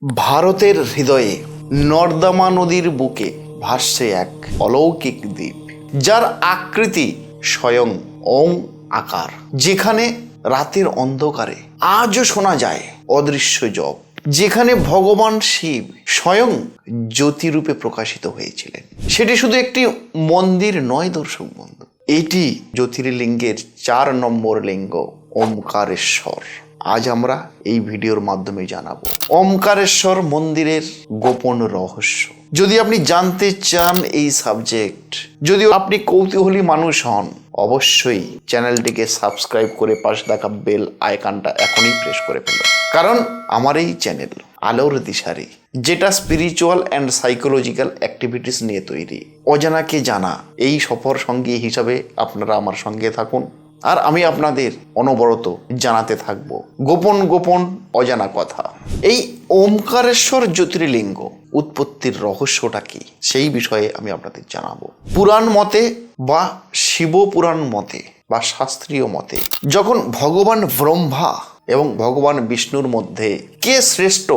ভারতের হৃদয়ে নর্দমা নদীর বুকে ভাসছে এক অলৌকিক দ্বীপ, যার আকৃতি স্বয়ং ওং আকার, যেখানে রাতের অন্ধকারে আজও শোনা যায় অদৃশ্য জপ, যেখানে ভগবান শিব স্বয়ং জ্যোতিরূপে প্রকাশিত হয়েছিলেন। সেটি শুধু একটি মন্দির নয় দর্শক বন্ধু, এটি জ্যোতির্লিঙ্গের 4 নম্বর লিঙ্গ ওমকারেশ্বর। আজ আমরা এই ভিডিওর মাধ্যমে জানাবো ওমকারেশ্বর মন্দিরের গোপন রহস্য। যদি আপনি জানতে চান এই সাবজেক্ট, যদিও আপনি কৌতূহলী মানুষ হন, অবশ্যই চ্যানেলটিকে সাবস্ক্রাইব করে পাশে থাকা বেল আইকনটা এখনই প্রেস করে ফেলুন, কারণ আমার এই চ্যানেল আলোর দিশারি, যেটা স্পিরিচুয়াল অ্যান্ড সাইকোলজিক্যাল অ্যাক্টিভিটিস নিয়ে তৈরি। অজানাকে জানা এই সফর সঙ্গী হিসাবে আপনারা আমার সঙ্গে থাকুন, আর আমি আপনাদের অনবরত জানাতে থাকব গোপন গোপন অজানা কথা। এই ওমকারেশ্বর জ্যোতির্লিঙ্গ উৎপত্তির রহস্যটা কি, সেই বিষয়ে আমি আপনাদের জানাবো। পুরাণ মতে বা শিব পুরাণ মতে বা শাস্ত্রীয় মতে, যখন ভগবান ব্রহ্মা এবং ভগবান বিষ্ণুর মধ্যে কে শ্রেষ্ঠ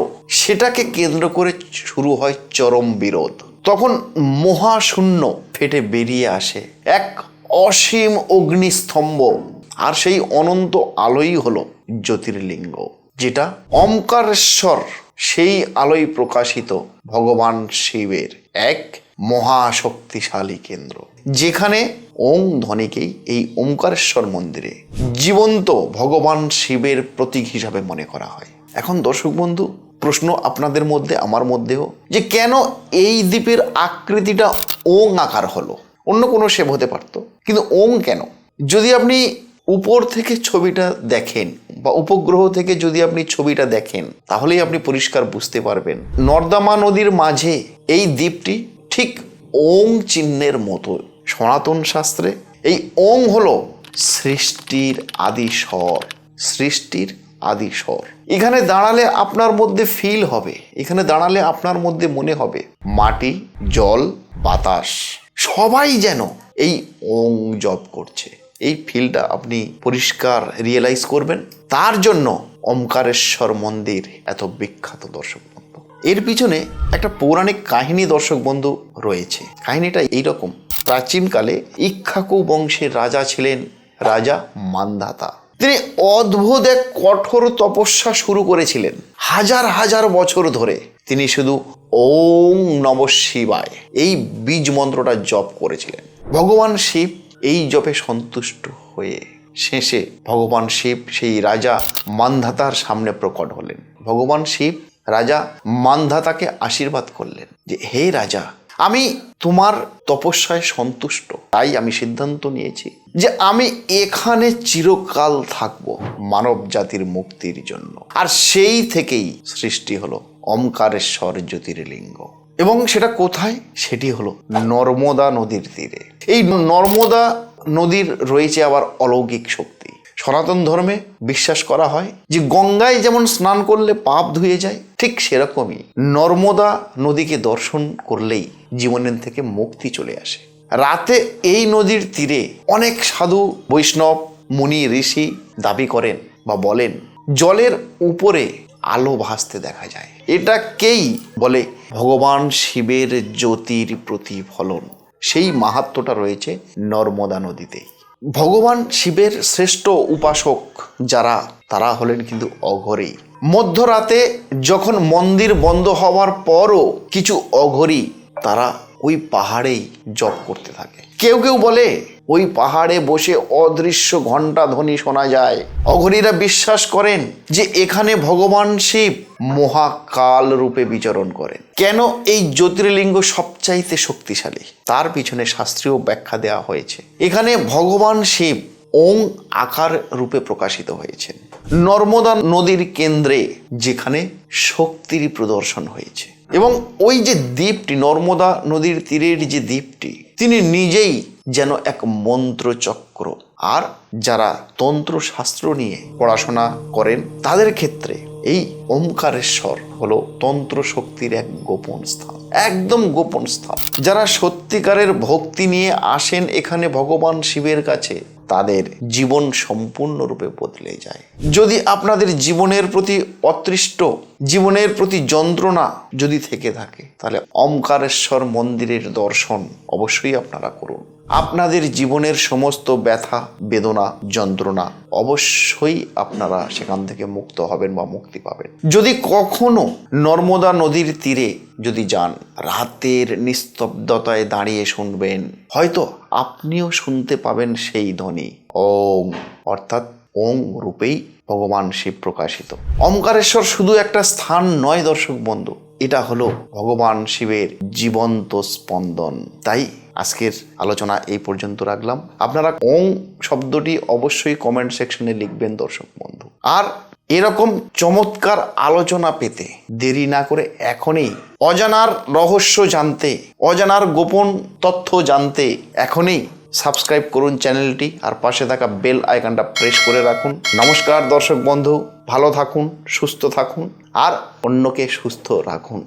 সেটাকে কেন্দ্র করে শুরু হয় চরম বিরোধ। তখন মহাশূন্য ফেটে বেরিয়ে আসে এক অসীম অগ্নিস্তম্ভ, আর সেই অনন্ত আলোই হলো জ্যোতির্লিঙ্গ, যেটা ওমকারেশ্বর। সেই আলোয় প্রকাশিত ভগবান শিবের এক মহাশক্তিশালী কেন্দ্র, যেখানে ওং ধ্বনিকেই এই ওমকারেশ্বর মন্দিরে জীবন্ত ভগবান শিবের প্রতীক হিসাবে মনে করা হয়। এখন দর্শক বন্ধু, প্রশ্ন আপনাদের মধ্যে আমার মধ্যেও, যে কেন এই দ্বীপের আকৃতিটা ওং আকার হলো? অন্য কোনো শেপ হতে পারতো, কিন্তু ওং কেন? যদি আপনি উপর থেকে ছবিটা দেখেন বা উপগ্রহ থেকে যদি আপনি ছবিটা দেখেন, তাহলেই আপনি পরিষ্কার বুঝতে পারবেন নর্দমা নদীর মাঝে এই দ্বীপটি ঠিক ওং চিহ্নের মতো। সনাতন শাস্ত্রে এই ওং হলো সৃষ্টির আদি স্বর, সৃষ্টির আদি স্বর। এখানে দাঁড়ালে আপনার মধ্যে ফিল হবে, এখানে দাঁড়ালে আপনার মধ্যে মনে হবে মাটি, জল, বাতাস সবাই যেন এই ওং জপ করছে। এই ফিলটা আপনি পরিষ্কার রিয়েলাইজ করবেন। তার জন্য ওমকারেশ্বর মন্দির এত বিখ্যাত দর্শক বন্ধু। এর পিছনে একটা পৌরাণিক কাহিনী দর্শক বন্ধু রয়েছে। কাহিনীটা এইরকম: প্রাচীনকালে ইক্ষ্বাকু বংশের রাজা ছিলেন রাজা মান্ধাতা। তিনি অদ্ভুত এক কঠোর তপস্যা শুরু করেছিলেন। হাজার হাজার বছর ধরে তিনি শুধু ওং নমঃ শিবায় এই বীজ মন্ত্রটা জপ করেছিলেন। ভগবান শিব এই জপে সন্তুষ্ট হয়ে শেষে ভগবান শিব সেই রাজা মান্ধাতার সামনে প্রকট হলেন। ভগবান শিব রাজা মান্ধাতাকে আশীর্বাদ করলেন যে, হে রাজা, আমি তোমার তপস্যায় সন্তুষ্ট, তাই আমি সিদ্ধান্ত নিয়েছি যে আমি এখানে চিরকাল থাকব মানব জাতির মুক্তির জন্য। আর সেই থেকেই সৃষ্টি হলো ওমকারেশ্বর জ্যোতির্লিঙ্গ। এবং সেটা কোথায়? সেটি হলো নর্মদা নদীর তীরে। এই নর্মদা নদীর রয়েছে আবার অলৌকিক শক্তি। সনাতন ধর্মে বিশ্বাস করা হয় যে গঙ্গায় যেমন স্নান করলে পাপ ধুয়ে যায়, ঠিক সেরকমই নর্মদা নদীকে দর্শন করলেই জীবনের থেকে মুক্তি চলে আসে। রাতে এই নদীর তীরে অনেক সাধু, বৈষ্ণব, মুনি, ঋষি দাবি করেন বা বলেন জলের উপরে আলো ভাসতে দেখা যায়। এটাকেই বলে ভগবান শিবের জ্যোতির প্রতিফলন। সেই মাহাত্ম্যটা রয়েছে নর্মদা নদীতেই। ভগবান শিবের শ্রেষ্ঠ উপাসক যারা, তারা হলেন কিন্তু অঘরী। মধ্যরাতে যখন মন্দির বন্ধ হওয়ার পরও কিছু অঘরী তারা ওই পাহাড়েই জপ করতে থাকে। কেউ কেউ বলে ওই পাহাড়ে বসে অদৃশ্য ঘণ্টা ধ্বনি শোনা যায়। অঘরীরা বিশ্বাস করেন যে এখানে ভগবান শিব মহাকাল রূপে বিচরণ করেন। কেন এই জ্যোতির্লিঙ্গ সবচাইতে শক্তিশালী, তার পিছনে শাস্ত্রীয় ব্যাখ্যা দেওয়া হয়েছে। এখানে ভগবান শিব ওং আকার রূপে প্রকাশিত হয়েছেন নর্মদা নদীর কেন্দ্রে, যেখানে শক্তির প্রদর্শন হয়েছে। এবং ওই যে দ্বীপটি, নর্মদা নদীর তীরের যে দ্বীপটি, তিনি নিজেই যেন এক মন্ত্রচক্র। আর যারা তন্ত্র শাস্ত্র নিয়ে পড়াশোনা করেন তাদের ক্ষেত্রে এই ওমকারেশ্বর হলো তন্ত্র শক্তির এক গোপন স্থান, একদম গোপন স্থান। যারা সত্যিকারের ভক্তি নিয়ে আসেন এখানে ভগবান শিবের কাছে, তাদের জীবন সম্পূর্ণরূপে বদলে যায়। যদি আপনাদের জীবনের প্রতি অতৃষ্ট, জীবনের প্রতি যন্ত্রণা যদি থেকে থাকে, তাহলে ওমকারেশ্বর মন্দিরের দর্শন অবশ্যই আপনারা করুন। আপনাদের জীবনের সমস্ত ব্যথা, বেদনা, যন্ত্রণা অবশ্যই আপনারা সেখান থেকে মুক্ত হবেন বা মুক্তি পাবেন। যদি কখনো নর্মদা নদীর তীরে যদি যান, রাতের নিস্তব্ধতায় দাঁড়িয়ে শুনবেন, হয়তো আপনিও শুনতে পাবেন সেই ধ্বনি ওম, অর্থাৎ ওম রূপেই ভগবান শিব প্রকাশিত। ওমকারেশ্বর শুধু একটা স্থান নয় দর্শক বন্ধু, এটা হলো ভগবান শিবের জীবন্ত স্পন্দন। তাই আজকের আলোচনা এই পর্যন্ত রাখলাম। আপনারা ওম শব্দটি অবশ্যই কমেন্ট সেকশনে লিখবেন দর্শক বন্ধু। আর এরকম চমৎকার আলোচনা পেতে দেরি না করে এখনই অজানার রহস্য জানতে, অজানার গোপন তথ্য জানতে এখনই সাবস্ক্রাইব করুন চ্যানেলটি, আর পাশে থাকা বেল আইকনটা প্রেস করে রাখুন। নমস্কার দর্শক বন্ধু, ভালো থাকুন, সুস্থ থাকুন আর অন্যকে সুস্থ রাখুন।